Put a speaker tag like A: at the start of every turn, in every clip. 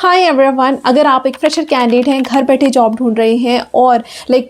A: Hi everyone, अगर आप एक फ्रेशर कैंडिडेट हैं, घर बैठे जॉब ढूंढ रहे हैं और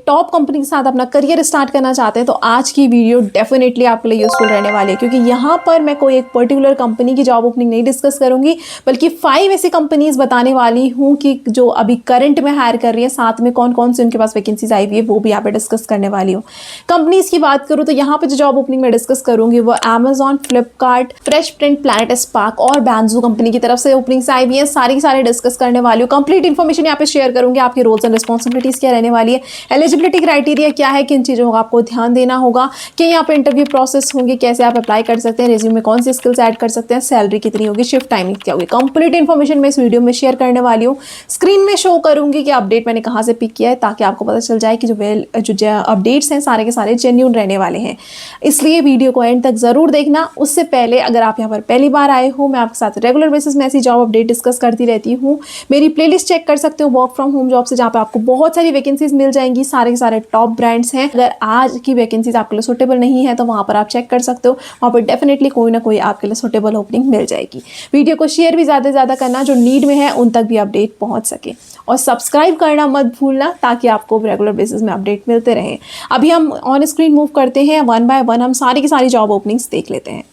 A: टॉप कंपनी के साथ अपना करियर स्टार्ट करना चाहते हैं तो आज की वीडियो डेफिनेटली आपके लिए यूजफुल रहने वाली है। क्योंकि यहाँ पर मैं कोई एक पर्टिकुलर कंपनी की जॉब ओपनिंग नहीं डिस्कस करूंगी, बल्कि 5 ऐसी कंपनीज बताने वाली हूँ कि जो अभी करंट में हायर कर रही है, साथ में कौन कौन सी उनके पास वैकेंसीज आई हुई है वो भी यहाँ पे डिस्कस करने वाली हूँ। कंपनीज की बात करूँ तो यहाँ पर जो जॉब ओपनिंग में डिस्कस करूंगी वो Amazon, Flipkart, fresh print, planet spark और बैंजू कंपनी की तरफ से ओपनिंग्स आई हुई है। सारी डिस्कस करने वाली हूँ। कंप्लीट इन्फॉर्मेशन यहाँ पे शेयर करूंगी। आपकी रोल्स एंड रिस्पॉन्सिबिलिटीज क्या रहने वाली है, एलिजिबिलिटी क्राइटेरिया क्या है, किन चीज़ों का आपको ध्यान देना होगा, कि यहाँ पे इंटरव्यू प्रोसेस होंगे, कैसे आप अप्लाई कर सकते हैं, रेज्यूमे में कौन सी स्किल्स ऐड कर सकते हैं, सैलरी कितनी होगी, शिफ्ट टाइमिंग क्या होगी। कंप्लीट इन्फॉर्मेशन मैं इस वीडियो में शेयर करने वाली हूँ। स्क्रीन में शो करूंगी कि अपडेट मैंने कहाँ से पिक किया है, ताकि आपको पता चल जाए कि जो अपडेट्स हैं सारे के सारे जेन्यून रहने वाले हैं। इसलिए वीडियो को एंड तक जरूर देखना। उससे पहले अगर आप यहाँ पर पहली बार आए हो, मैं आपके साथ रेगुलर बेसिस में ऐसी जॉब अपडेट डिस्कस करती रहती हूँ। मेरी प्लेलिस्ट चेक कर सकते हो वर्क फ्रॉम होम जॉब से, जहाँ पे आपको बहुत सारी वैकेंसीज मिल जाएंगी। सारे के सारे टॉप ब्रांड्स हैं। अगर आज की वैकेंसीज आपके लिए सुटेबल नहीं है तो वहाँ पर आप चेक कर सकते हो। वहाँ पर डेफिनेटली कोई ना कोई आपके लिए सुटेबल ओपनिंग मिल जाएगी। वीडियो को शेयर भी ज़्यादा से ज़्यादा करना, जो नीड में है उन तक भी अपडेट पहुँच सके, और सब्सक्राइब करना मत भूलना, ताकि आपको रेगुलर बेसिस में अपडेट मिलते रहे। अभी हम ऑन स्क्रीन मूव करते हैं, वन बाय वन हम सारी की सारी जॉब ओपनिंग्स देख लेते हैं।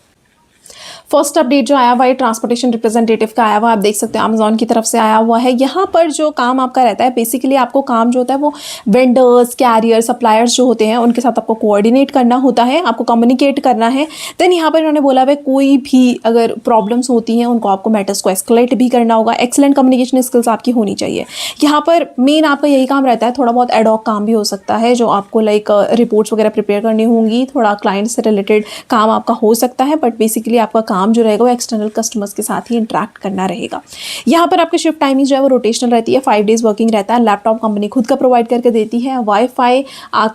A: फर्स्ट अपडेट जो आया हुआ है ट्रांसपोर्टेशन रिप्रेजेंटेटिव का आया हुआ, आप देख सकते हैं अमेजॉन की तरफ से आया हुआ है। यहाँ पर जो काम आपका रहता है, बेसिकली आपको काम जो होता है वो वेंडर्स, कैरियर, सप्लायर्स जो होते हैं उनके साथ आपको कोऑर्डिनेट करना होता है, आपको कम्युनिकेट करना है। देन यहाँ पर इन्होंने बोला हुआ है कोई भी अगर प्रॉब्लम्स होती हैं उनको आपको मैटर्स को एस्केलेट भी करना होगा। एक्सीलेंट कम्युनिकेशन स्किल्स आपकी होनी चाहिए। यहाँ पर मेन आपका यही काम रहता है। थोड़ा बहुत एडॉक काम भी हो सकता है, जो आपको रिपोर्ट्स वगैरह प्रिपेयर करनी होंगी, थोड़ा क्लाइंट से रिलेटेड काम आपका हो सकता है, बट बेसिकली आपका काम जो रहेगा वो एक्सटर्नल कस्टमर्स के साथ ही इंटरेक्ट करना रहेगा। यहाँ पर आपकी शिफ्ट टाइमिंग जो है वो रोटेशनल रहती है, 5 डेज वर्किंग रहता है। लैपटॉप कंपनी खुद का प्रोवाइड करके देती है, वाईफाई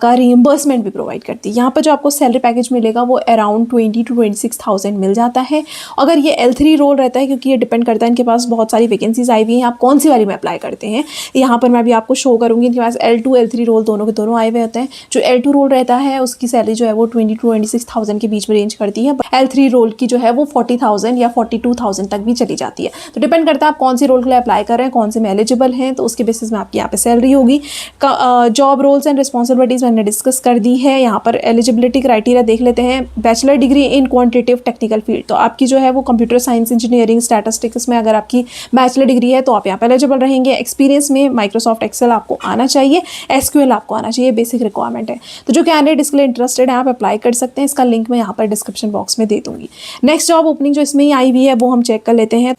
A: का रिइंबर्समेंट भी प्रोवाइड करती है। यहाँ पर जो आपको सैलरी पैकेज मिलेगा वो अराउंड 20 to 26,000 मिल जाता है। अगर ये L3 रोल रहता है, क्योंकि ये डिपेंड करता है, इनके पास बहुत सारी वैकेंसीज आई हुई हैं, आप कौन सी वाली में अप्लाई करते हैं। यहाँ पर मैं भी आपको शो करूँगी, इनके पास L2 L3 रोल दोनों के दोनों आए हुए होते हैं। जो L2 रोल रहता है उसकी सैलरी जो है वो 20 to 26,000 के बीच में रेंज करती है। L3 रोल की जो है वो 40,000 या 42,000 तक भी चली जाती है। तो डिपेंड करता है आप कौन सी रोल के लिए अप्लाई कर रहे हैं, कौन से में एलिजिबल हैं, तो उसके बेसिस में आपकी यहाँ पे सैलरी होगी। जॉब रोल्स एंड रिस्पॉन्सिबिलिटीज मैंने डिस्कस कर दी है। यहाँ पर एलिजिबिलिटी क्राइटेरिया देख लेते हैं। Bachelor degree in quantitative technical field, तो आपकी जो है वो कंप्यूटर साइंस, इंजीनियरिंग, स्टैटिस्टिक्स में अगर आपकी बैचलर डिग्री है तो आप यहाँ पर एलिजिबल रहेंगे। एक्सपीरियंस में माइक्रोसॉफ्ट एक्सेल आपको आना चाहिए, SQL आपको आना चाहिए, बेसिक रिक्वायरमेंट है। तो जो कैंडिडेट इसके लिए इंटरेस्टेड है आप अप्लाई कर सकते हैं। इसका लिंक मैं यहाँ पर डिस्क्रिप्शन बॉक्स में दे दूंगी। नेक्स्ट जॉब ओपनिंग जो इसमें आई हुई है वो हम चेक कर लेते हैं।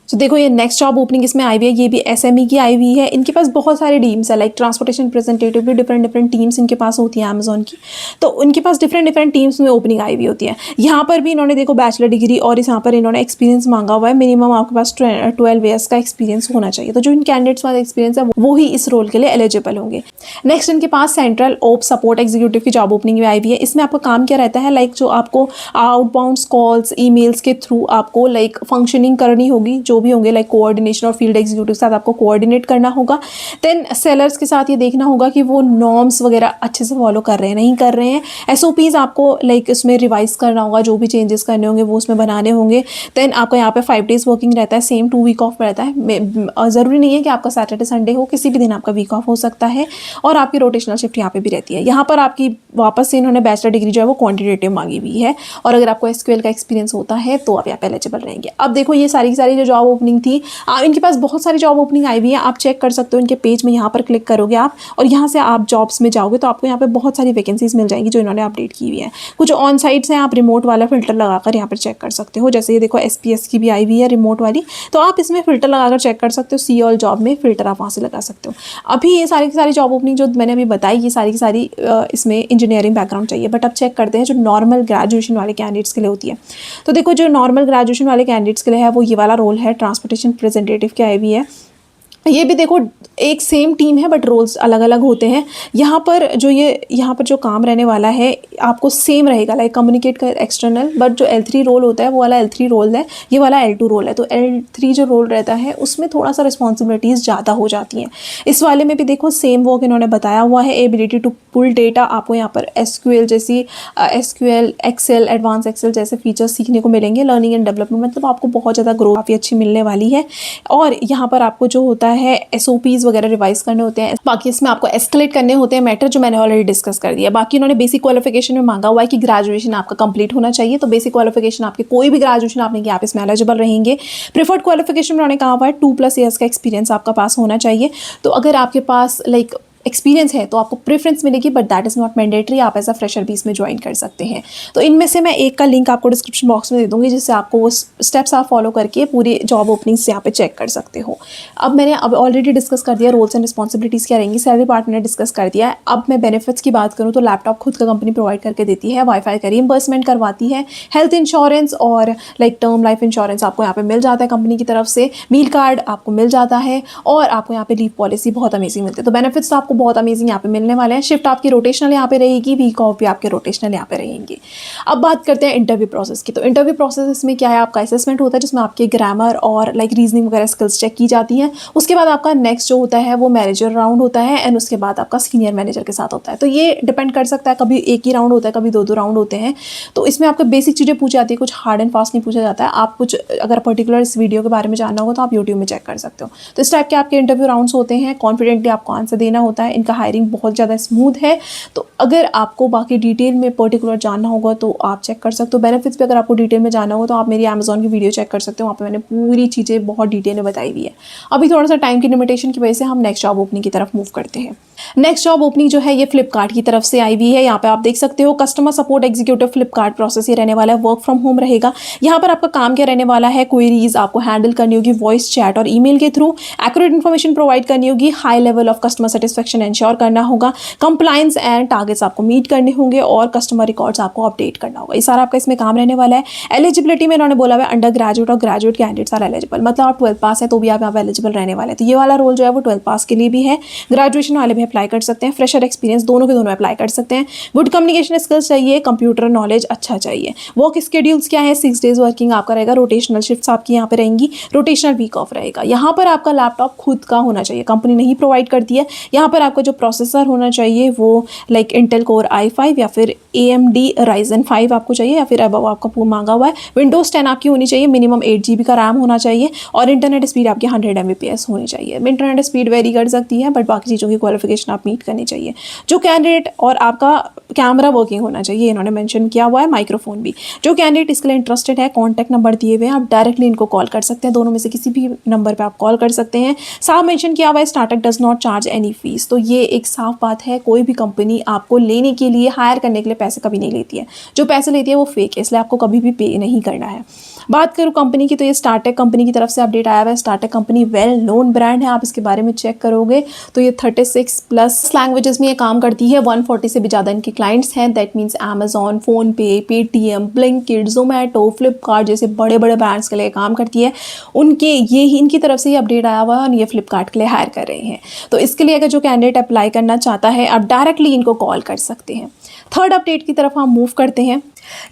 A: तो देखो ये नेक्स्ट जॉब ओपनिंग इसमें आई हुई है, ये भी SME की आई हुई है। इनके पास बहुत सारे टीम्स है, ट्रांसपोर्टेशन रिप्रेजेंटेटिव भी डिफरेंट टीम्स इनके पास होती है अमेजॉन की। तो उनके पास डिफरेंट टीम्स में ओपनिंग आई हुई होती है। यहाँ पर भी इन्होंने देखो बैचलर डिग्री और यहाँ पर इन्होंने एक्सपीरियंस मांगा हुआ है। मिनिमम आपके पास 12 ईयर्स का एक्सपीरियंस होना चाहिए। तो जो इन कैंडिडेट्स पास एक्सपीरियंस है वो ही इस रोल के लिए एलिजिबल होंगे। नेक्स्ट इनके पास सेंट्रल ओप सपोर्ट एग्जीक्यूटिव की जॉब ओपनिंग में आई हुई है। इसमें आपका काम क्या रहता है, जो आपको आउटबाउंड कॉल्स, ईमेल्स के थ्रू आपको फंक्शनिंग करनी होगी, जो भी होंगे कोऑर्डिनेशन और फील्ड एग्जीक्यूटिव के साथ आपको कोऑर्डिनेट करना होगा। देन सेलर्स के साथ ये देखना होगा कि वो नॉर्म्स वगैरह अच्छे से फॉलो कर रहे हैं, नहीं कर रहे हैं। SOPs आपको उसमें रिवाइज करना होगा, जो भी चेंजेस करने होंगे वो उसमें बनाने होंगे। देन आपका यहाँ पे 5 डेज वर्किंग रहता है, सेम 2 वीक ऑफ रहता है। ज़रूरी नहीं है कि आपका सैटरडे संडे हो, किसी भी दिन आपका वीक ऑफ हो सकता है। और आपकी रोटेशनल शिफ्ट यहाँ पे भी रहती है। यहाँ पर आपकी वापस से इन्होंने बैचलर डिग्री जो है वो क्वान्टिटेटिव मांगी हुई है, और अगर आपको SQL का एक्सपीरियंस होता है तो आप यहाँ पे एलिजिबल रहेंगे। अब देखो ये सारी की सारी जो जॉब ओपनिंग थी, इनके पास बहुत सारी जॉब ओपनिंग आई हुई है, आप चेक कर सकते हो इनके पेज में। यहाँ पर क्लिक करोगे आप और यहाँ से आप जॉब्स में जाओगे तो आपको यहाँ पे बहुत सारी वैकेंसीज मिल जाएंगी जो इन्होंने अपडेट की हुई है। कुछ ऑन साइट्स हैं, आप रिमोट वाला फिल्टर लगाकर यहाँ पर चेक कर सकते हो। जैसे ये देखो SPS की भी आई हुई है रिमोट वाली, तो आप इसमें फिल्टर लगाकर चेक कर सकते हो। सी ऑल जॉब में फिल्टर आप वहाँ से लगा सकते हो। अभी ये सारी की सारी जॉब ओपनिंग जो मैंने अभी बताई, ये सारी की सारी इसमें इंजीनियरिंग बैकग्राउंड चाहिए। बट अब चेक करते हैं जो नॉर्मल ग्रेजुएशन वाले कैंडिडेट्स के लिए होती है। तो देखो जो नॉर्मल ग्रेजुएशन वाले कैंडिडेट्स के लिए है वो ये वाला रोल है, ट्रांसपोर्टेशन रिप्रेजेंटेटिव की आई हुई है। ये भी देखो एक सेम टीम है बट रोल्स अलग अलग होते हैं। यहाँ पर जो काम रहने वाला है आपको सेम रहेगा, लाइक कम्युनिकेट कर एक्सटर्नल, बट जो L3 रोल होता है वो वाला L3 रोल है, ये वाला L2 रोल है। तो L3 जो रोल रहता है उसमें थोड़ा सा रिस्पॉन्सिबिलिटीज़ ज़्यादा हो जाती हैं। इस वाले में भी देखो सेम वर्क इन्होंने बताया हुआ है। एबिलिटी टू पुल डेटा, आपको यहाँ पर SQL जैसी SQL, एक्सेल, एडवांस एक्सेल जैसे फीचर्स सीखने को मिलेंगे। लर्निंग एंड डेवलपमेंट, मतलब आपको बहुत ज़्यादा ग्रोथ काफ़ी अच्छी मिलने वाली है। और यहाँ पर आपको जो होता है SOPs वगैरह रिवाइज करने होते हैं। बाकी इसमें आपको एस्केलेट करने होते हैं मैटर, जो मैंने ऑलरेडी डिस्कस कर दिया। बाकी उन्होंने बेसिक क्वालिफिकेशन में मांगा हुआ है कि ग्रेजुएशन आपका कंप्लीट होना चाहिए। तो बेसिक क्वालिफिकेशन आपके कोई भी ग्रेजुएशन आपने किया, आप इसमें एलिजिबल रहेंगे। प्रेफर्ड क्वालिफिकेशन उन्होंने कहा हुआ है 2+ ईयर्स का एक्सपीरियंस आपका पास होना चाहिए। तो अगर आपके पास लाइक एक्सपीरियंस है तो आपको प्रेफरेंस मिलेगी, but that is not mandatory. आप एज अ फ्रेशर भी इसमें ज्वाइन कर सकते हैं। तो इनमें से मैं एक का लिंक आपको डिस्क्रिप्शन बॉक्स में दे दूँगी, जिससे आपको वो स्टेप्स आप फॉलो करके पूरी जॉब ओपनिंग्स यहाँ पे चेक कर सकते हो। अब मैंने ऑलरेडी डिस्कस कर दिया रोल्स एंड रिस्पॉन्सिबिलिटीज़ क्या रहेंगी, सैलरी पार्ट मैंने डिस्कस कर दिया है। अब मैं बेनिफिट्स की बात करूँ तो लैपटॉप खुद का कंपनी प्रोवाइड करके देती है, वाईफाई का रीइंबर्समेंट करवाती है, हेल्थ इंश्योरेंस और लाइक टर्म लाइफ इंश्योरेंस आपको यहाँ पे मिल जाता है कंपनी की तरफ से, मील कार्ड आपको मिल जाता है, और आपको यहाँ पे लीव पॉलिसी बहुत अमेजिंग मिलती है। तो बेनिफिट्स तो आपको बहुत अमेजिंग यहाँ पे मिलने वाले हैं। शिफ्ट आपकी रोटेशनल यहाँ पे रहेगी, वीक ऑफ भी आपके रोटेशनल यहाँ पे रहेंगे। अब बात करते हैं इंटरव्यू प्रोसेस की। तो इंटरव्यू प्रोसेस में क्या है, आपका असेसमेंट होता है जिसमें आपके ग्रामर और लाइक रीजनिंग वगैरह स्किल्स चेक की जाती हैं। उसके बाद आपका नेक्स्ट जो होता है वो मैनेजर राउंड होता है, एंड उसके बाद आपका सीनियर मैनेजर के साथ होता है। तो ये डिपेंड कर सकता है, कभी एक ही राउंड होता है, कभी दो राउंड होते हैं। तो इसमें आपको बेसिक चीज़ें पूछी जाती है, कुछ हार्ड एंड फास्ट नहीं पूछा जाता है। आप कुछ अगर पर्टिकुलर इस वीडियो के बारे में जानना होगा तो आप यूट्यूब में चेक कर सकते हो। तो इस टाइप के आपके इंटरव्यू राउंड्स होते हैं। कॉन्फिडेंटली आपको आंसर देना होता है। इनका हायरिंग बहुत ज़्यादा स्मूथ है। तो अगर आपको बाकी डिटेल में पर्टिकुलर जानना होगा तो आप चेक कर सकते हो। बेनिफिट्स भी अगर आपको डिटेल में जानना होगा तो आप मेरी अमेजॉन की वीडियो चेक कर सकते हो, वहाँ पे मैंने पूरी चीज़ें बहुत डिटेल में बताई हुई है। अभी थोड़ा सा टाइम की लिमिटेशन की वजह से हम नेक्स्ट जॉब ओपनिंग की तरफ मूव करते हैं। नेक्स्ट जॉब ओपनिंग जो है ये फ्लिपकार्ट की तरफ से आई हुई है। यहाँ पे आप देख सकते हो customer support executive Flipkart process ये रहने वाला है, वर्क फ्रॉम होम रहेगा। यहाँ पर आपका काम क्या रहने वाला है, क्वेरीज आपको हैंडल करनी होगी वॉइस, चैट और ईमेल के थ्रू। एक्यूरेट इन्फॉर्मेशन प्रोवाइड करनी होगी, high level of customer satisfaction ensure करना होगा, कंप्लायंस एंड टारगेट्स आपको मीट करने होंगे, और कस्टमर रिकॉर्ड्स आपको अपडेट करना होगा। ये सारा आपका इसमें काम रहने वाला है। एलिजिबिलिटी में इन्होंने बोला हुआ है अंडर ग्रेजुएट और ग्रेजुएट कैंडिडेट्स आर एलिजिबल, मतलब आप 12 पास है तो भी आप यहाँ पे एलिजिबल रहने वाले हैं। तो ये वाला रोल जो है वो 12 पास के लिए भी है, ग्रेजुएशन वाले भी अप्लाई कर सकते हैं, फ्रेशर एक्सपीरियंस दोनों के दोनों अप्लाई कर सकते हैं। गुड कम्युनिकेशन स्किल्स चाहिए, कंप्यूटर नॉलेज अच्छा चाहिए। वर्क स्केड्यूल्स क्या है, 6 डेज वर्किंग आपका रहेगा, रोटेशनल शिफ्ट्स आपकी यहाँ पे रहेंगी, रोटेशनल वीक ऑफ रहेगा। यहाँ पर आपका लैपटॉप खुद का होना चाहिए, कंपनी नहीं प्रोवाइड करती है। यहाँ पर आपका जो प्रोसेसर होना चाहिए वो लाइक इंटेल कोर i5 या फिर AMD Ryzen 5 आपको चाहिए, या फिर अब आपका मांगा हुआ है विंडोज़ 10 आपकी होनी चाहिए, मिनिमम 8 GB का रैम होना चाहिए, और इंटरनेट स्पीड आपकी 100 Mbps होनी चाहिए। इंटरनेट स्पीड वेरी कर सकती है, बट बाकी चीज़ों की क्वालिफिकेशन आप मीट करनी चाहिए। जो कैंडिडेट, और आपका कैमरा वर्किंग होना चाहिए, इन्होंने मेंशन किया हुआ है, माइक्रोफोन भी। जो कैंडिडेट इसके लिए इंटरेस्टेड है, कॉन्टैक्ट नंबर दिए हुए हैं, आप डायरेक्टली इनको कॉल कर सकते हैं, दोनों में से किसी भी नंबर पर आप कॉल कर सकते हैं। साफ मेंशन किया हुआ है startup does not charge any fees. तो ये एक साफ बात है, कोई भी कंपनी आपको लेने के लिए, हायर करने के लिए पैसे कभी नहीं लेती है। जो पैसे लेती है वो फेक है, इसलिए आपको कभी भी पे नहीं करना है। बात करूँ कंपनी की, तो ये स्टार्टअप कंपनी की तरफ से अपडेट आया हुआ है। Startup company well known brand है, आप इसके बारे में चेक करोगे तो ये 36+ लैंग्वेजेस में ये काम करती है। 140 से भी ज़्यादा इनके क्लाइंट्स हैं, that means Amazon, PhonePe, Paytm, Blinkit, Zomato, Flipkart जैसे बड़े बड़े ब्रांड्स के लिए काम करती है। इनकी तरफ से ये अपडेट आया हुआ है, और ये फ्लिपकार्ट के लिए हायर कर रहे हैं। तो इसके लिए अगर जो कैंडिडेट अप्लाई करना चाहता है, आप डायरेक्टली इनको कॉल कर सकते हैं। थर्ड अपडेट की तरफ हम मूव करते हैं।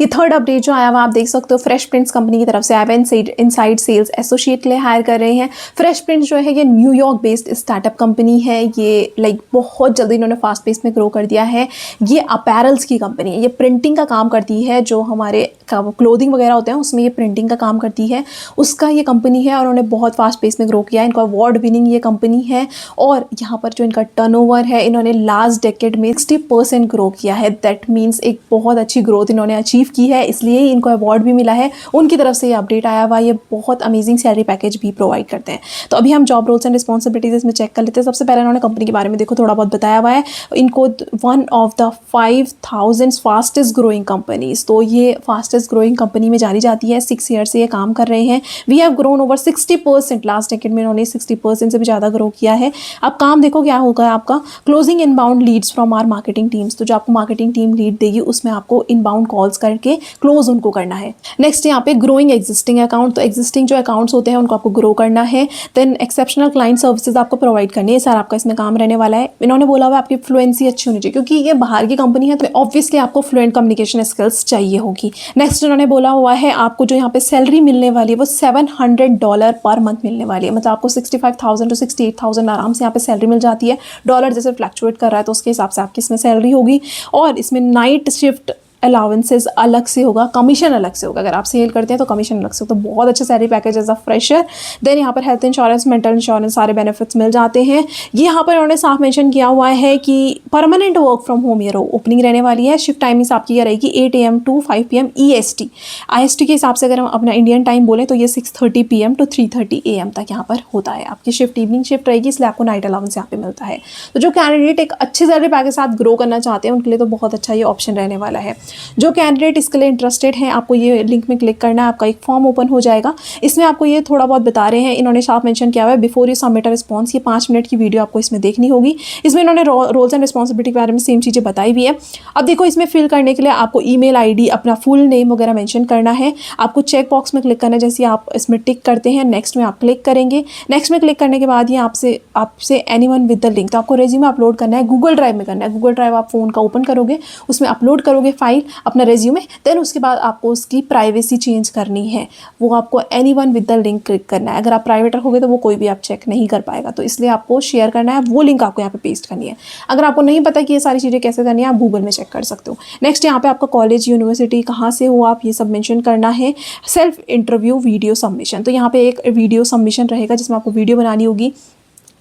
A: ये थर्ड अपडेट जो आया हुआ आप देख सकते हो, फ्रेश प्रिंट्स कंपनी की तरफ से आया है। इनसाइड सेल्स एसोसिएट के लिए हायर कर रहे हैं। फ्रेश प्रिंट्स जो है ये न्यूयॉर्क बेस्ड स्टार्टअप कंपनी है। ये लाइक बहुत जल्दी इन्होंने फास्ट पेस में ग्रो कर दिया है। ये अपैरल्स की कंपनी है, ये प्रिंटिंग का काम करती है, जो हमारे क्लोथिंग वगैरह होते हैं उसमें ये प्रिंटिंग का काम करती है, उसका ये कंपनी है, और उन्होंने बहुत फास्ट पेस में ग्रो किया है। इनको अवार्ड विनिंग ये कंपनी है, और यहाँ पर जो इनका टर्नओवर है, इन्होंने लास्ट डेकेड में 60% ग्रो किया है। दैट मीन्स एक बहुत अच्छी ग्रोथ इन्होंने अचीव की है, इसलिए ही इनको अवार्ड भी मिला है। उनकी तरफ से ये अपडेट आया हुआ, ये बहुत अमेजिंग सैलरी पैकेज भी प्रोवाइड करते हैं। तो अभी हम जॉब रोल्स एंड रिस्पॉन्सिबिलिटीज इसमें चेक कर लेते हैं। सबसे पहले इन्होंने कंपनी के बारे में देखो थोड़ा बहुत बताया हुआ है। इनको 1 of the 5000 fastest growing companies, तो ये फास्टेस्ट ग्रोइंग कंपनी में जानी जाती है। 6 ईयर से ये काम कर रहे हैं। We have grown over 60%, last decade में इन्होंने 60% से भी ज़्यादा ग्रो किया है। अब काम देखो क्या होगा आपका, closing inbound leads from our marketing teams. तो जो आपको मार्केटिंग टीम लीड देगी उसमें आपको इनबाउंड कॉल्स करके क्लोज उनको करना है। नेक्स्ट यहाँ पे ग्रोइंग एग्जिस्टिंग अकाउंट, तो एग्जिस्टिंग जो अकाउंट्स होते हैं उनको आपको ग्रो करना है। देन एक्सेप्शनल क्लाइंट सर्विसेज आपको प्रोवाइड करनी है, सर आपका इसमें काम रहने वाला है। इन्होंने बोला हुआ आपकी फ्लुएंसी अच्छी होनी चाहिए क्योंकि ये बाहर की कंपनी है तो ऑब्वियसली आपको फ्लुएंट कम्युनिकेशन स्किल्स चाहिए होगी। नेक्स्ट इन्होंने बोला हुआ है आपको जो यहाँ पे सैलरी मिलने वाली है वो $700 पर मंथ मिलने वाली है, मतलब आपको 65,000 to 68,000 आराम से यहाँ पे सैलरी मिल जाती है। डॉलर जैसे फ्लक्चुएट कर रहा है तो उसके हिसाब से आपकी इसमें सैलरी होगी। और इसमें नाइट शिफ्ट अलाउंसेस अलग से होगा, कमीशन अलग से होगा। अगर आप सेल करते हैं तो कमीशन अलग से होगा, तो बहुत अच्छा salary package as a fresher. Then यहाँ पर हेल्थ इंश्योरेंस, मेंटल इंश्योरेंस, सारे बेनिफिट्स मिल जाते हैं। ये यहाँ पर उन्होंने साफ मेंशन किया हुआ है कि परमानेंट वर्क फ्रॉम होम ये ओपनिंग रहने वाली है। शिफ्ट टाइमिंग्स आपकी ये रहेगी 8 AM to 5 PM EST। IST के हिसाब से अगर हम अपना इंडियन टाइम बोले तो ये 6:30 PM to 3:30 AM तक यहाँ पर होता है। आपकी शिफ्ट इवनिंग शिफ्ट रहेगी, इसलिए आपको नाइट अलाउंस यहाँ पे मिलता है। तो जो कैंडिडेट एक अच्छे सैलरी पैकेज के साथ ग्रो करना चाहते हैं उनके लिए तो बहुत अच्छा ये ऑप्शन रहने वाला है। जो कैंडिडेट इसके लिए इंटरेस्टेड हैं, आपको ये लिंक में क्लिक करना है, आपका एक फॉर्म ओपन हो जाएगा। इसमें आपको ये थोड़ा बहुत बता रहे हैं, इन्होंने साफ मेंशन किया हुआ है before you submit a response. ये 5 मिनट की वीडियो आपको इसमें देखनी होगी। इसमें इन्होंने रोल्स एंड रिस्पॉन्सिबिलिटी के बारे में सेम चीज़ें बताई हुई है। अब देखो इसमें फिल करने के लिए आपको ईमेल आईडी, अपना फुल नेम वगैरह मेंशन करना है। आपको चेक बॉक्स में क्लिक करना है, जैसे आप इसमें टिक करते हैं नेक्स्ट में आप क्लिक करेंगे। नेक्स्ट में क्लिक करने के बाद ये आपसे एनीवन विद द लिंक, तो आपको रेज्यूमे अपलोड करना है, गूगल ड्राइव में करना है। गूगल ड्राइव आप फोन का ओपन करोगे, उसमें अपलोड करोगे फाइल अपना रेज्यूमे। देन उसके बाद आपको उसकी प्राइवेसी चेंज करनी है, वो आपको anyone with the link click करना है। अगर आप प्राइवेट रखोगे तो वो कोई भी आप चेक नहीं कर पाएगा, तो इसलिए आपको शेयर करना है, वो लिंक आपको यहाँ पे पेस्ट करनी है। अगर आपको नहीं पता कि ये सारी चीज़ें कैसे करनी है, आप गूगल में चेक कर सकते हो। नेक्स्ट यहाँ पे आपका कॉलेज, यूनिवर्सिटी, कहाँ से हो आप, ये सब मेंशन करना है। सेल्फ इंटरव्यू वीडियो सबमिशन, तो यहाँ पे एक वीडियो सबमिशन रहेगा जिसमें आपको वीडियो बनानी होगी।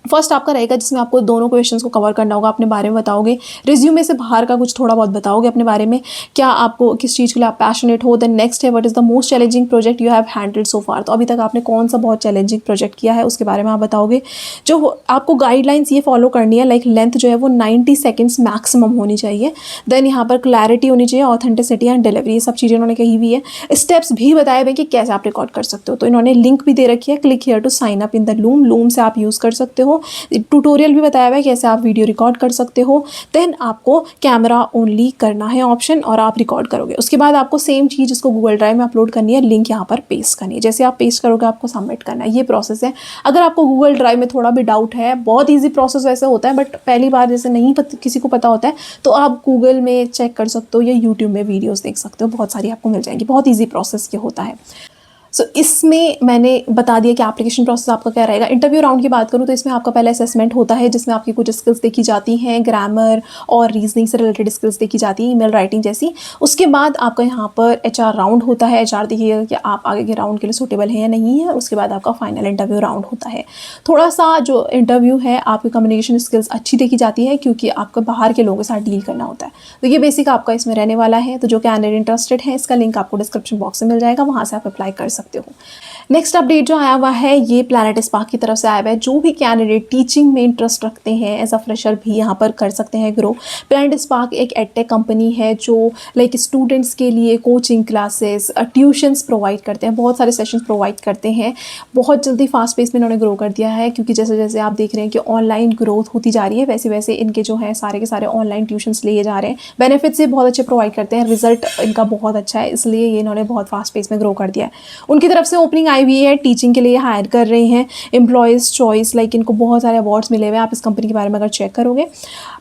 A: फर्स्ट आपका रहेगा जिसमें आपको दोनों क्वेश्चंस को कवर करना होगा, अपने बारे में बताओगे, रिज्यूमे से बाहर का कुछ थोड़ा बहुत बताओगे अपने बारे में, क्या आपको किस चीज़ के लिए आप पैशनेट हो। देन नेक्स्ट है what is the most challenging project you have handled so far, तो अभी तक आपने कौन सा बहुत चैलेंजिंग प्रोजेक्ट किया है उसके बारे में आप बताओगे। जो आपको गाइडलाइंस ये फॉलो करनी है, लाइक लेंथ जो है वो 90 सेकेंड्स मैक्सिमम होनी चाहिए। देन यहाँ पर क्लैरिटी होनी चाहिए, ऑथेंटिसिटी एंड डिलीवरी, ये सब चीज़ें उन्होंने कही हुई है। स्टेप्स भी बताए हुए कि कैसे आप रिकॉर्ड कर सकते हो, तो इन्होंने लिंक भी दे रखी है, click here to sign up in the Loom से आप यूज़ कर सकते हो। ट्यूटोरियल भी बताया हुआ है कैसे आप वीडियो रिकॉर्ड कर सकते हो। देन आपको कैमरा ओनली करना है ऑप्शन और आप रिकॉर्ड करोगे। उसके बाद आपको सेम चीज़ उसको गूगल ड्राइव में अपलोड करनी है, लिंक यहाँ पर पेस्ट करनी है। जैसे आप पेस्ट करोगे आपको सबमिट करना है, ये प्रोसेस है। अगर आपको गूगल ड्राइव में थोड़ा भी डाउट है, बहुत ईजी प्रोसेस वैसे होता है, बट पहली बार जैसे नहीं किसी को पता होता है तो आप गूगल में चेक कर सकते हो या यूट्यूब में वीडियोज़ देख सकते हो, बहुत सारी आपको मिल जाएंगी। बहुत ईजी प्रोसेस ये होता है। सो इसमें मैंने बता दिया कि एप्लीकेशन प्रोसेस आपका क्या रहेगा। इंटरव्यू राउंड की बात करूँ तो इसमें आपका पहला असेसमेंट होता है जिसमें आपकी कुछ स्किल्स देखी जाती हैं, ग्रामर और रीजनिंग से रिलेटेड स्किल्स देखी जाती हैं, ईमेल राइटिंग जैसी। उसके बाद आपका यहाँ पर HR राउंड होता है। HR देखिएगा कि आप आगे के राउंड के लिए सूटेबल है या नहीं है। उसके बाद आपका फाइनल इंटरव्यू राउंड होता है। थोड़ा सा जो इंटरव्यू है आपकी कम्युनिकेशन स्किल्स अच्छी देखी जाती है क्योंकि आपको बाहर के लोगों के साथ डील करना होता है, तो ये बेसिक आपका इसमें रहने वाला है। तो जो कैंडिडेट इंटरेस्टेड है इसका लिंक आपको डिस्क्रिप्शन बॉक्स में मिल जाएगा, वहाँ से आप अप्लाई कर सकते हो। नेक्स्ट अपडेट जो आया हुआ है ये प्लैनेट स्पार्क की तरफ से आया हुआ है। जो भी कैंडिडेट टीचिंग में इंटरेस्ट रखते हैं एज अ फ्रेशर भी यहाँ पर कर सकते हैं ग्रो। प्लैनेट स्पार्क एक एडटेक कंपनी है जो लाइक स्टूडेंट्स के लिए कोचिंग क्लासेस, ट्यूशन्स प्रोवाइड करते हैं, बहुत सारे सेशंस प्रोवाइड करते हैं। बहुत जल्दी फास्ट पेस में इन्होंने ग्रो कर दिया है क्योंकि जैसे जैसे आप देख रहे हैं कि ऑनलाइन ग्रोथ होती जा रही है, वैसे वैसे इनके जो है सारे के सारे ऑनलाइन ट्यूशन्स लिए जा रहे हैं। बेनिफिट्स ये बहुत अच्छे प्रोवाइड करते हैं, रिजल्ट इनका बहुत अच्छा है, इसलिए ये इन्होंने बहुत फास्ट पेस में ग्रो कर दिया है। उनकी तरफ से ओपनिंग आई हुई है, टीचिंग के लिए हायर कर रहे हैं। एम्प्लॉयज़ चॉइस, लाइक इनको बहुत सारे अवार्ड्स मिले हुए हैं। आप इस कंपनी के बारे में अगर चेक करोगे,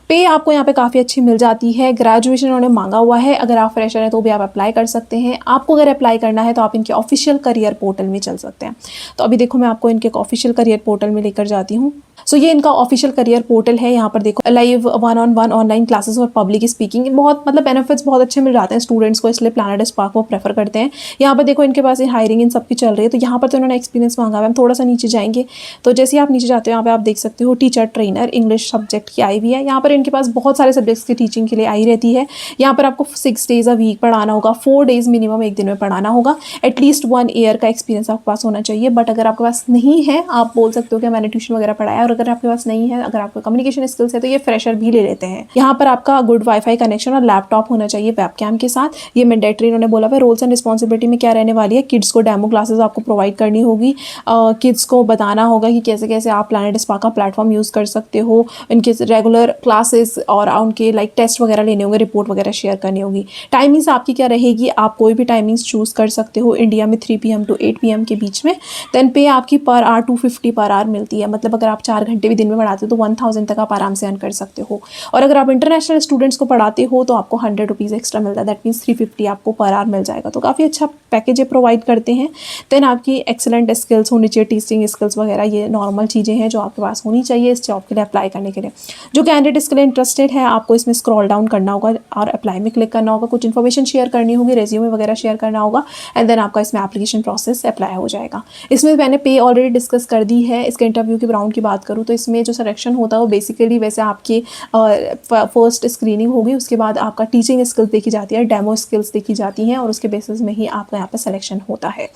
A: पे आपको यहाँ पे काफ़ी अच्छी मिल जाती है। ग्रेजुएशन उन्होंने मांगा हुआ है, अगर आप फ्रेशर हैं तो भी आप अप्लाई कर सकते हैं। आपको अगर अप्लाई करना है तो आप इनके ऑफिशियल करियर पोर्टल में चल सकते हैं। तो अभी देखो मैं आपको इनके ऑफिशियल करियर पोर्टल में लेकर जाती हूँ। सो ये इनका ऑफिशियल करियर पोर्टल है। यहाँ पर देखो लाइव 1-on-1 ऑनलाइन क्लासेस और पब्लिक स्पीकिंग, बहुत मतलब बेनिफिट्स बहुत अच्छे मिल जाते हैं स्टूडेंट्स को, इसलिए प्लैनेट स्पार्क को प्रेफर करते हैं। यहाँ पर देखो इनके पास हायरिंग इन सबकी चल रही है, तो यहाँ पर तो उन्होंने एक्सपीरियंस मांगा हुआ है। हम थोड़ा सा नीचे जाएंगे तो जैसे ही आप नीचे जाते हो यहाँ पे आप देख सकते हो टीचर ट्रेनर इंग्लिश सब्जेक्ट की आई हुई है। यहाँ पर इनके पास बहुत सारे सब्जेक्ट्स की टीचिंग के लिए आई रहती है। यहाँ पर आपको 6 days अ वीक पढ़ाना होगा, 4 days मिनिमम एक दिन में पढ़ाना होगा। एटलीस्ट 1 year का एक्सपीरियंस आपके पास होना चाहिए। बट अगर आपके पास नहीं है, आप बोल सकते हो कि मैंने ट्यूशन वगैरह पढ़ाया, और अगर आपके पास नहीं है, अगर आपको कम्युनिकेशन स्किल्स है तो ये फ्रेशर भी ले लेते हैं। यहाँ पर आपका गुड वाईफाई कनेक्शन और लैपटॉप होना चाहिए वेबकैम के साथ, ये मैंडेटरी इन्होंने बोला है। रोल्स एंड रिस्पॉन्सिबिलिटी में क्या रहने वाली है, किड्स को डेमो क्लासेस आपको प्रोवाइड करनी होगी। किड्स को बताना होगा कि कैसे कैसे आप प्लैनेट स्पार्क का प्लेटफॉर्म यूज़ कर सकते हो। इनके रेगुलर क्लास क्लासेस और उनके लाइक टेस्ट वगैरह लेने होंगे, रिपोर्ट वगैरह शेयर करनी होगी। टाइमिंग्स आपकी क्या रहेगी, आप कोई भी टाइमिंग्स चूज़ कर सकते हो इंडिया में 3 PM to 8 PM के बीच में। देन पे आपकी पर आवर 250 पर आवर मिलती है, मतलब अगर आप 4 घंटे भी दिन में पढ़ाते हो तो 1000 तक आप आराम से अर्न कर सकते हो। और अगर आप इंटरनेशनल स्टूडेंट्स को पढ़ाते हो तो आपको 100 रुपीज़ एक्स्ट्रा मिलता है, दैट मीन्स 350 आपको पर आवर मिल जाएगा। तो काफ़ी अच्छा पैकेज प्रोवाइड करते हैं। देन आपकी एक्सेलेंट स्किल्स होनी चाहिए, टीचिंग स्किल्स वगैरह, ये नॉर्मल चीज़ें हैं जो आपके पास होनी चाहिए इस जॉब के लिए अप्लाई करने के लिए। जो कैंडिडेट इसके लिए इंटरेस्टेड है, आपको इसमें स्क्रॉल डाउन करना होगा और अप्लाई में क्लिक करना होगा, कुछ इन्फॉर्मेशन शेयर करनी होगी, रेज्यूमे वगैरह शेयर करना होगा, एंड देन आपका इसमें एप्लीकेशन प्रोसेस अप्लाई हो जाएगा। इसमें मैंने पे ऑलरेडी डिस्कस कर दी है। इसके इंटरव्यू के राउंड की बात करूँ तो इसमें जो सिलेक्शन होता है वो बेसिकली वैसे आपकी फर्स्ट स्क्रीनिंग होगी, उसके बाद आपका टीचिंग स्किल्स देखी जाती है, डेमो स्किल्स देखी जाती हैं और उसके बेसिस में ही आपका यहाँ पर सिलेक्शन होता है।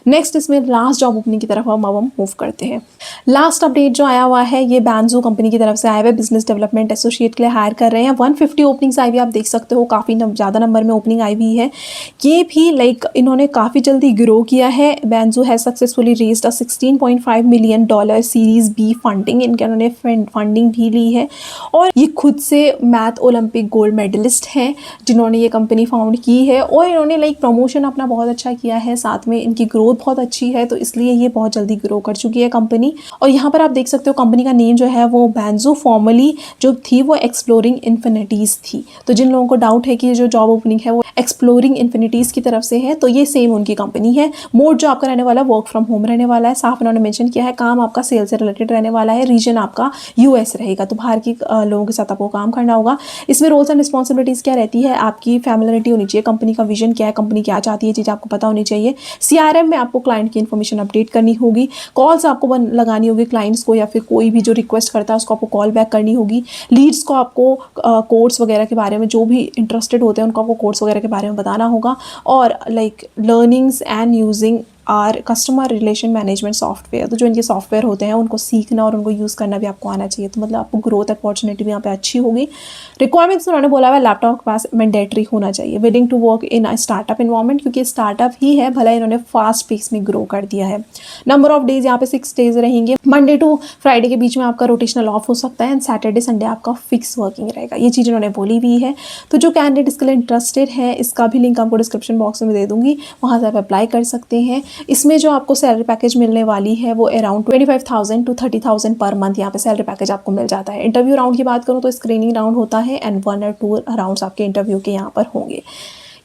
A: नेक्स्ट इसमें लास्ट जॉब ओपनिंग की तरफ हम मूव करते हैं। लास्ट अपडेट जो आया हुआ है ये बैंजो कंपनी की तरफ से आया हुआ है, बिजनेस डेवलपमेंट एसोसिएट के लिए हायर कर रहे हैं। 150 ओपनिंग्स आई हुई, आप देख सकते हो काफ़ी ज़्यादा नंबर में ओपनिंग आई हुई है। ये भी लाइक इन्होंने काफ़ी जल्दी ग्रो किया है। Banjo has successfully raised $16.5 million series B funding, इन्होंने फंडिंग भी ली है और ये खुद से मैथ ओलंपिक गोल्ड मेडलिस्ट हैं जिन्होंने ये कंपनी फाउंड की है और इन्होंने लाइक प्रमोशन अपना बहुत अच्छा किया है, साथ में इनकी ग्रोथ बहुत अच्छी है, तो इसलिए ये बहुत जल्दी ग्रो कर चुकी है कंपनी। और यहाँ पर आप देख सकते हो कंपनी का नेम जो है वो बैंजो, फॉर्मली जो थी वो एक्सप्लोरिंग इन्फिनिटीज़ थी। तो जिन लोगों को डाउट है कि जो जॉब ओपनिंग है वो एक्सप्लोरिंग इन्फिनिटीज़ की तरफ से है तो ये सेम उनकी कंपनी है। मोड जो आपका रहने वाला है वर्क फ्रॉम होम रहने वाला है, साफ इन्होंने मेंशन किया है। काम आपका सेल से रिलेटेड रहने वाला है, रीजन आपका US रहेगा, तो बाहर की लोगों के साथ आपको काम करना होगा। इसमें रोल्स एंड रिस्पॉन्सिबिलिटीज़ क्या रहती है, आपकी फैमिलियरिटी होनी चाहिए, कंपनी का विजन क्या है, कंपनी क्या चाहती है, चीज़ आपको पता होनी चाहिए। CRM में आपको क्लाइंट की इन्फॉर्मेशन अपडेट करनी होगी, कॉल्स आपको लगानी होगी क्लाइंट्स को या फिर कोई भी जो रिक्वेस्ट करता है उसको आपको कॉल बैक करनी होगी। लीड्स को आपको कोर्स वगैरह के बारे में, जो भी इंटरेस्टेड होते हैं उनको आपको कोर्स वगैरह के बारे में बताना होगा। और like learnings and using our customer relation management software, तो जो इनके सॉफ्टवेयर होते हैं उनको सीखना और उनको यूज़ करना भी आपको आना चाहिए, तो मतलब आपको ग्रोथ अपॉर्चुनिटी भी यहाँ पे अच्छी होगी। रिक्वायरमेंट्स उन्होंने बोला हुआ लैपटॉप के पास मैंडेटरी होना चाहिए, willing to work in a startup environment, क्योंकि स्टार्टअप ही है, भला इन्होंने फास्ट पेस में ग्रो कर दिया है। नंबर ऑफ डेज यहाँ पे 6 डेज रहेंगे, मंडे टू फ्राइडे के बीच में आपका रोटेशनल ऑफ हो सकता है एंड सैटरडे संडे आपका फिक्स वर्किंग रहेगा, ये चीज़ इन्होंने बोली हुई है। तो जो कैंडिडेट इसके लिए इंटरेस्टेड है इसका भी लिंक आपको डिस्क्रिप्शन बॉक्स में दे दूँगी, वहाँ से आप अप्लाई कर सकते हैं। इसमें जो आपको सैलरी पैकेज मिलने वाली है वो अराउंड 25,000 to 30,000 पर मंथ यहाँ पे सैलरी पैकेज आपको मिल जाता है। इंटरव्यू राउंड की बात करूँ तो स्क्रीनिंग राउंड होता है एंड 1 or 2 राउंड्स आपके इंटरव्यू के यहाँ पर होंगे।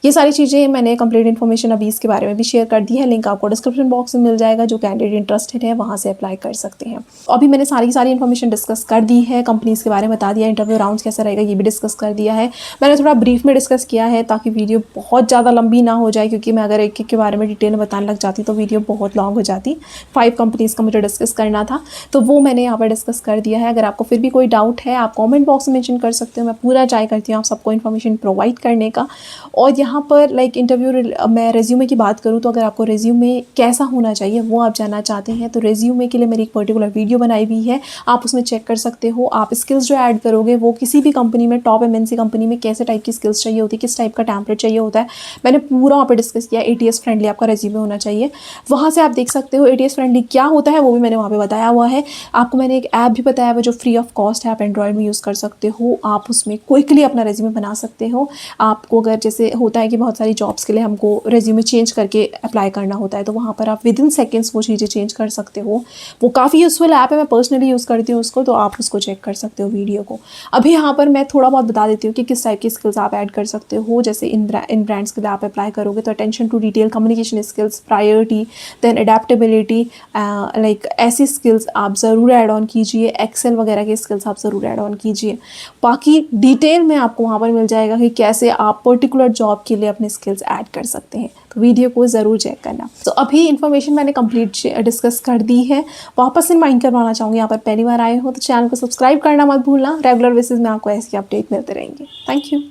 A: ये सारी चीज़ें मैंने कंप्लीट इन्फॉर्मेशन अभी इसके बारे में भी शेयर कर दी है, लिंक आपको डिस्क्रिप्शन बॉक्स में मिल जाएगा, जो कैंडिडेट इंटरेस्टेड है वहाँ से अप्लाई कर सकते हैं। अभी मैंने सारी इन्फॉर्मेशन डिस्कस कर दी है, कंपनीज़ के बारे में बता दिया, इंटरव्यू राउंड्स कैसा रहेगा ये भी डिस्कस कर दिया है। मैंने थोड़ा ब्रीफ में डिस्कस किया है ताकि वीडियो बहुत ज़्यादा लंबी ना हो जाए, क्योंकि मैं अगर एक के बारे में डिटेल में बताने लग जाती तो वीडियो बहुत लॉन्ग हो जाती। 5 कंपनीज़ का मुझे डिस्कस करना था तो वो मैंने यहाँ पर डिस्कस कर दिया है। अगर आपको फिर भी कोई डाउट है आप कॉमेंट बॉक्स में मेंशन कर सकते हो, मैं पूरा ट्राई करती हूँ आप सबको इन्फॉर्मेशन प्रोवाइड करने का। और यहाँ पर लाइक इंटरव्यू मैं रेज्यूमे की बात करूँ तो अगर आपको रेज्यूमे कैसा होना चाहिए वो आप जानना चाहते हैं तो रेज्यूमे के लिए मेरी एक पर्टिकुलर वीडियो बनाई हुई है, आप उसमें चेक कर सकते हो। आप स्किल्स जो ऐड करोगे वो किसी भी कंपनी में, टॉप MNC कंपनी में कैसे टाइप की स्किल्स चाहिए होती है, किस टाइप का टेम्पलेट चाहिए होता है, मैंने पूरा वहाँ पर डिस्कस किया। ATS फ्रेंडली आपका रेज्यूमे होना चाहिए, वहाँ से आप देख सकते हो। ATS फ्रेंडली क्या होता है वो भी मैंने वहाँ पर बताया हुआ है। आपको मैंने एक ऐप भी बताया हुआ जो फ्री ऑफ कॉस्ट है, आप एंड्रॉयड में यूज़ कर सकते हो, आप उसमें क्विकली अपना रेज्यूमे बना सकते हो। आपको अगर जैसे होता है कि बहुत सारी जॉब्स के लिए हमको रेज्यूमे चेंज करके अप्लाई करना होता है तो वहाँ पर आप विदिन सेकेंड्स वो चीज़ें चेंज कर सकते हो। वो काफ़ी यूज़फुल ऐप है, मैं पर्सनली यूज़ करती हूँ उसको, तो आप उसको चेक कर सकते हो वीडियो को। अभी यहाँ पर मैं थोड़ा बहुत बता देती हूँ कि किस टाइप की स्किल्स आप ऐड कर सकते हो। जैसे इन ब्रांड्स के लिए आप अप्लाई करोगे तो attention to detail, communication skills, priority, then adaptability, like ऐसी स्किल्स आप ज़रूर ऐड ऑन कीजिए। एक्सेल वगैरह के स्किल्स आप ज़रूर ऐड ऑन कीजिए। बाकी डिटेल में आपको वहाँ पर मिल जाएगा कि कैसे आप पर्टिकुलर जॉब के लिए अपने स्किल्स ऐड कर सकते हैं, तो वीडियो को ज़रूर चेक करना। तो अभी इन्फॉर्मेशन मैंने कंप्लीट डिस्कस कर दी है। वापस से रिमाइंड करवाना चाहूँगी, यहाँ पर पहली बार आए हो तो चैनल को सब्सक्राइब करना मत भूलना, रेगुलर बेसिस में आपको ऐसी अपडेट मिलते रहेंगे। Thank you.